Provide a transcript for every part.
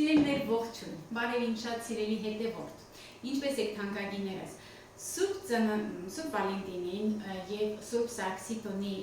Սիրելիներ ողջույն, բարև ինձ շատ սիրելի հետևորդ, ինչպես եք թանկագիներս, Սուրբ Վալենտինին և Սուրբ Սարգսիտոնի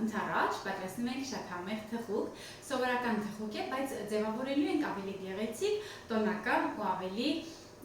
ընդառաջ պատրաստում ենք շատ համեղ թխուկ, սովորական թխուկ է, բայց ձևավորելու ենք ավելի գեղեցիկ, տոնական ու ավելի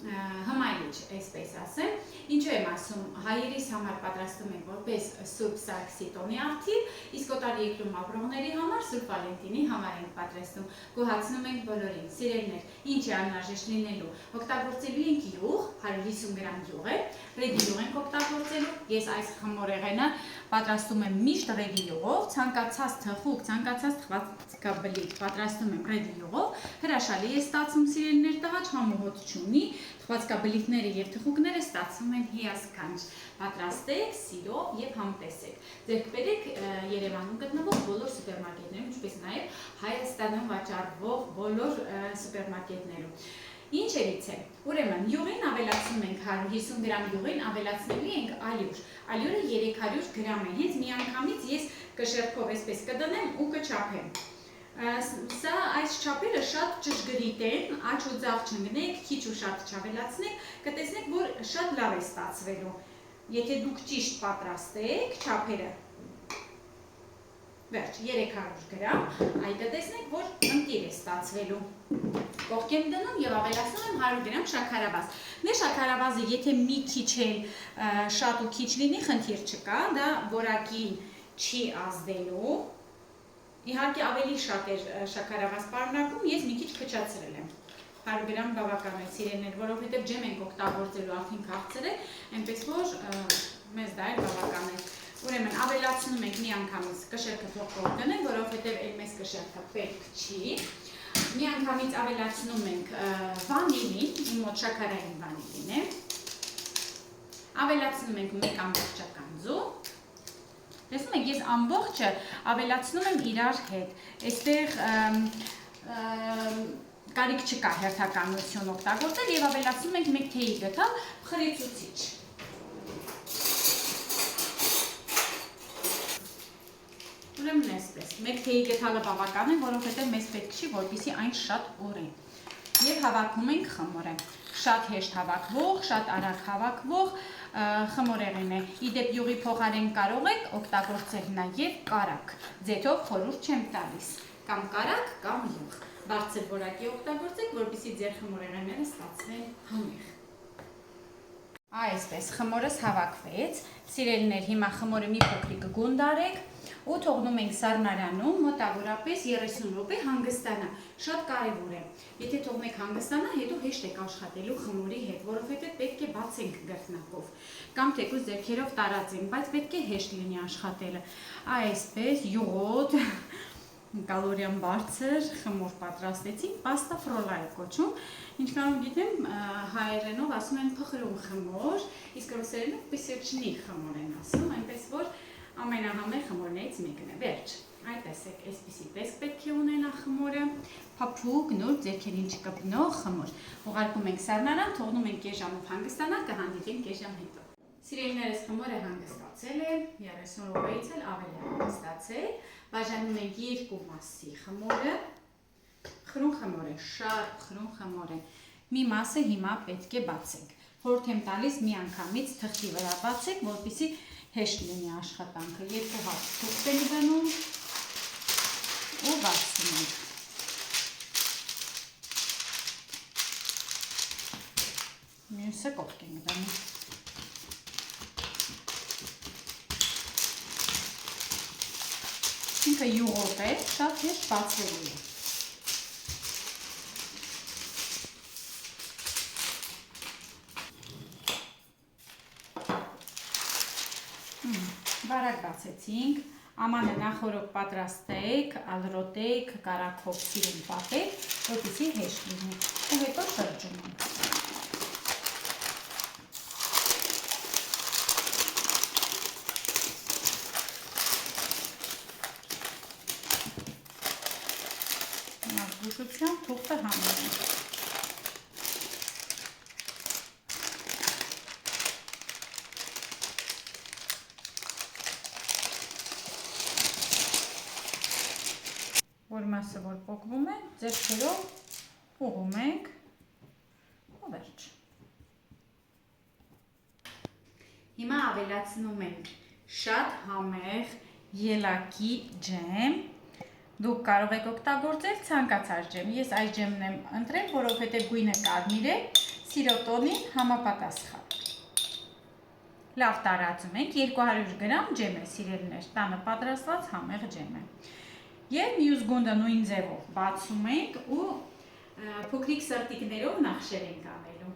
հմայիչ, այսպես ասեմ, ինչու եմ ասում, հայերիս համար պատրաստում ենք որպես Սուրբ Սարգսիտոնի արդիվ, իսկ օտար երկրում ապրողների համար Սուրբ Վալենտինի համար ենք պատրաստում, գոհացնում ենք բոլորին, սիրելիներ, ինչ է անհրաժեշտ լինելու, օգտագործելու ենք յուղ, 150 գրամ յուղ է, ռեդի յուղ ենք օգտագործելու, ես այս խմորեղենը պատրաստում եմ միշտ ռեդի յուղով, ցանկացած թխուկ, ցանկացած թխվածքաբլիթ պատրաստում եմ ռեդի յուղով, հրաշալի է ստացվում սիրելիներ, տհաճ համոհոտ չունի, թխվածքաբլիթները և թխուկները ստացվում են հիասքանչ, պատրաստեք սիրով և համտեսեք, ձեռք բերեք Երևանում գտնվող բոլոր սուպերմարկետներում, ինչպես նաև Հայաստանում վաճառվող բոլոր սուպերմարկետներում։ Ինչերից է, ուրեմն յուղին ավելացնում ենք 150 գրամ յուղին ավելացնելու ենք ալյուր, ալյուրը 300 գրամ է, հենց միանգամից ես կշեռքով այսպես կդնեմ ու կչափեմ։ Սա այս չափերը շատ ճշգրիտ են, աջ ու ձախ չընկնեք, քիչ ու շատ չավելացնեք, կտեսնեք, որ շատ լավ է ստացվելու։ Եթե դուք ճիշտ պատրաստեք չափերը, վերջ 300 գրամ, այ կտեսնեք, որ ընտիր է ստացվելու։ Կողք եմ դնում և ավելացնում եմ 100 գրամ շաքարավազ։ Մեր շաքարավազը եթե մի քիչ էլ շատ ու քիչ լինի, խնդիր չկա, դա որակին չի ազդելու։ Իհարկե ավելի շատ է շաքարավազ պարունակում, ես մի քիչ փչացրել եմ։ 100 գրամ բավական է սիրելիներ, որովհետև ջեմ ենք օգտագործելու արդեն քաղցր է, այնպես որ մեզ դա էլ բավական է։ Ուրեմն ավելացնում ենք միանգամից կշեռքը թող կողտնենք, որովհետև էլ մեզ կշեռքը պետք չի։ Միանգամից ավելացնում ենք վանիլին, իմ մոտ շաքարային վանիլին է։ Ավելացնում ենք մեկ ամբողջական ձու։ Տեսնում եք, ես ամբողջը ավելացնում եմ իրար հետ, այստեղ կարիք չկա հերթականություն օգտագործել և ավելացնում ենք մեկ թեյի գթալ խրեցուցիչ։ Ուրեմն այսպես, մեկ թեյի գթալը բավական է, որովհետև մեզ պետք չի, որպեսզի այն շատ ուռի։ Եվ հավաքում ենք խմորը, շատ հեշտ հավաքվող, շատ արագ հավաքվող խմորեղեն է, իդեպ յուղի փոխարեն կարող եք օգտագործել նաև կարակ, ձեթով խորհուրդ չեմ տալիս, կամ կարակ, կամ յուղ, բարձր որակի օգտագործեք, որպեսզի ձեր խմորեղենները ստացվեն համեղ։ Այսպես, խմորս հավաքվեց, սիրելիներ, հիմա խմորը մի փոքրիկ գունդարեք ու թողնում ենք սառնարանում մոտավորապես 30 րոպե հանգստանա, շատ կարևոր է, եթե թողնեք հանգստանա, հետո հեշտ եք աշխատելու խմորի հետ, որովհետև պետք է բացենք գրտնակով, կամ թեկուզ ձեռքերով տարածենք, բայց պետք է հեշտ լինի աշխատելը, այսպես յուղոտ, կալորիան բարձր խմոր պատրաստեցինք, պաստա ֆրոլա է կոչում, ինչքանով գիտեմ հայերենով ասում են փխրուն խմոր, իսկ ռուսերենով պիսեչնի խմոր են ասում, այնպես որ ամենահամեղ խմորներից մեկն է, վերջ, այ տեսեք, այսպիսի տեսք պետք է ունենա խմորը, փափուկ, նուրբ, ձեռքերին չկպնող խմոր, ուղարկում ենք սառնարան, թողնում ենք կես ժամով հանգստանա, կհանդիպենք կես ժամ հետո։ Սիրելիներս, խմորը հանգստացել է, 30 րոպեից էլ ավելի հանգստացել, բաժանում ենք երկու մասի խմորը, խրուն խմոր է, շատ խրուն խմոր է, մի մասը հիմա պետք է բացենք, խորհուրդ եմ տալիս մի անգամից թղթի վրա բացեք, որպեսզի հեշտ լինի աշխատանքը, երկու հատ թուղթ ենք դնում ու բացում ենք։ Մյուսը կողք ենք դնում։ Ինքը յուղոտ է, շատ հեշտ բացվելու է։ Բարակ բացեցինք, ամանը նախորոք պատրաստեք, ալրոտեք, կարակով սիրուն պատեք, որպեսզի հեշտ լինի, ու հետո շրջում ենք։ Զգուշությամբ թուղթը հանում ենք։ Որ մասը որ պոկվում է, ձեռքերով ուղում ենք ու վերջ։ Հիմա ավելացնում ենք շատ համեղ ելակի ջեմ։ Դուք կարող եք օգտագործել ցանկացած ջեմ։ Ես այս ջեմն եմ ընտրել, որովհետև գույնը կարմիր է, սիրո տոնին համապատասխան։ Լավ տարածում ենք, 200 գրամ ջեմ է, սիրելիներ, տանը պատրաստված համեղ ջեմ է։ Եվ մյուս գունդը նույն ձևով բացում ենք ու փոքրիկ սրտիկներով նախշեր ենք անելու։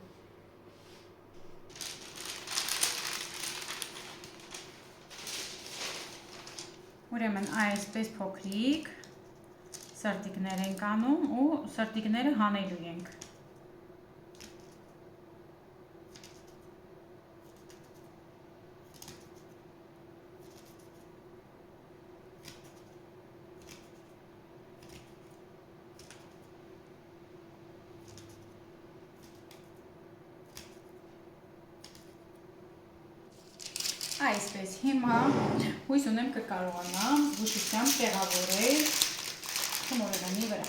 Ուրեմն այսպես փոքրիկ սրտիկներ ենք անում ու սրտիկները հանելու ենք։ Այսպես, հիմա հույս ունեմ կկարողանամ զգուշությամբ տեղավորել խմորեղենի վրա։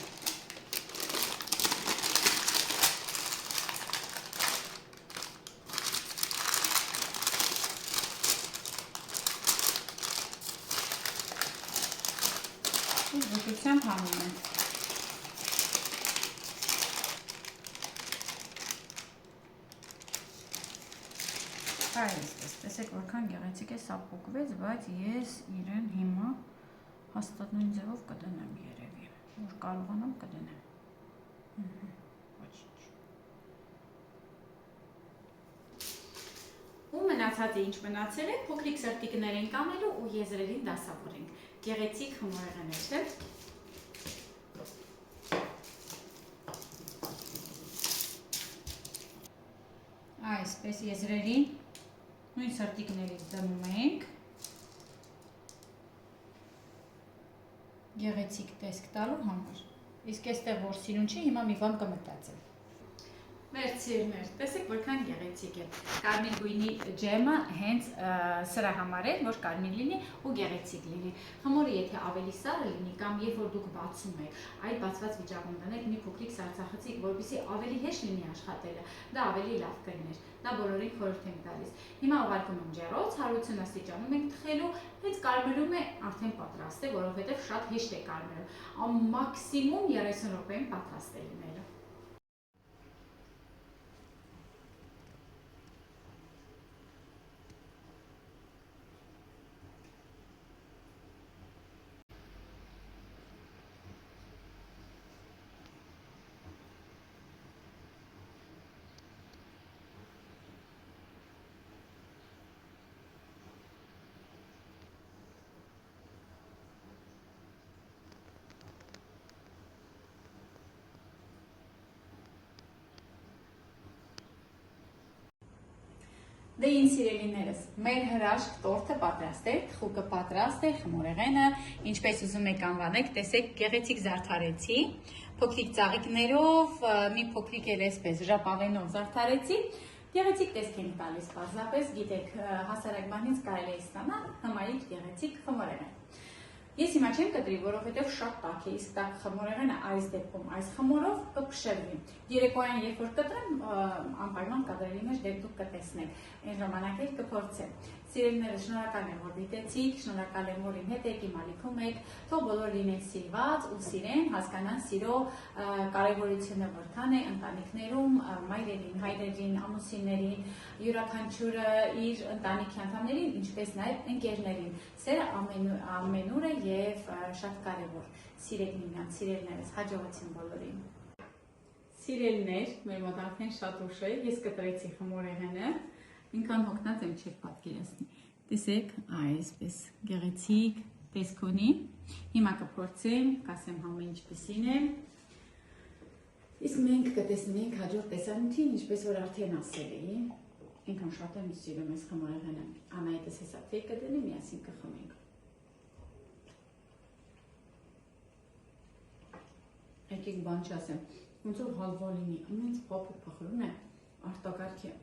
Զգուշությամբ հանում ենք։ Այսպես, տեսեք որքան գեղեցիկ է սա փոկվեց, բայց ես իրեն հիմա հաստատ նույն ձևով կդնեմ երևի, որ կարողանամ կդնեմ։ Ոչինչ։ Ու մնացածը ինչ մնացել է, փոքրիկ սրտիկներ ենք անելու ու եզրերին դասավորենք։ Գեղեցիկ խմորեղեններ, չէ՞։ Այսպես եզրերին նույն սրտիկներից դնում ենք, գեղեցիկ տեսք տալու համար, իսկ այստեղ որ սիրուն չի, հիմա մի բան կմտածեմ։ Վերցիրներ, տեսեք որքան գեղեցիկ է, կարմիր գույնի ջեմը հենց սրա համար է, որ կարմիր լինի ու գեղեցիկ լինի։ Խմորը եթե ավելի սառը լինի կամ երբ որ դուք բացում եք, այդ բացված վիճակում դնեք մի փոքրիկ սառցախցիկ, որպեսզի ավելի հեշտ լինի աշխատելը, դա ավելի լավ կլիներ, դա բոլորին խորհուրդ ենք տալիս։ Հիմա ուղարկում եմ ջեռոց, 180 աստիճանում ենք թխելու, հենց կարմրում է արդեն պատրաստ է, որովհետև շատ հեշտ է կարմրում, մաքսիմում 30 րոպեին պատրաստ է լինելու։ Դե ինձ սիրելիներս, մեր հրաշք տորտը պատրաստ է, թխուկը պատրաստ է, խմորեղենը, ինչպես ուզում եք անվանեք, տեսեք գեղեցիկ զարդարեցի, փոքրիկ ծաղիկներով, մի փոքրիկ էլ էսպես ժապավենով զարդարեցի, գեղեցիկ տեսք ենք տալիս պարզապես, գիտեք, հասարակ բանից կարելի է ստանալ հմայիկ գեղեցիկ խմորեղեն։ Ես հիմա չեմ կտրի, որովհետև շատ տաք է, իսկ տաք խմորեղենը այս դեպքում այս խմորով կփշրվի։ Երեկոյան երբ որ կտրեմ, անպայման կադրերի մեջ դուք կտեսնեք, այն ժամանակ էլ կփորձեմ։ Սիրելիներս, շնորհակալ եմ, որ դիտեցիք, շնորհակալ եմ, որ իմ հետ եք, իմ ալիքում եք, թող բոլոր լինեն սիրված ու սիրեն, հասկանան սիրո կարևորությունը որքան է ընտանիքներում, մայրերին, հայրերին, ամուսիններին, յուրաքանչյուրը իր ընտանիքի անդամներին, ինչպես նաև ընկերներին։ Սերը ամենուր է եւ շատ կարևոր։ Սիրեք միմյանց, սիրելիներս, հաջողություն բոլորին։ Սիրելիներ, մեր մոտ արդեն շատ ուշ է, ես կտրեցի խմորեղենը, ինքան հոգնած եմ չեք պատկերացնի։ Տեսեք, այսպես գեղեցիկ տեսք ունի։ Հիմա կփորձեմ, կասեմ համը ինչպեսին է։ Իսկ մենք կտեսնենք հաջորդ տեսանյութին, ինչպես որ արդեն ասել էի, ինքան շատ եմ սիրում այս խմորեղենը։ Անահիտս հեսա թեյ կդնի, միասին կխմենք։ Եկեք բան չասեմ, ոնց որ հալվա լինի, ամենից փափուկ փխրուն է, արտակարգ է։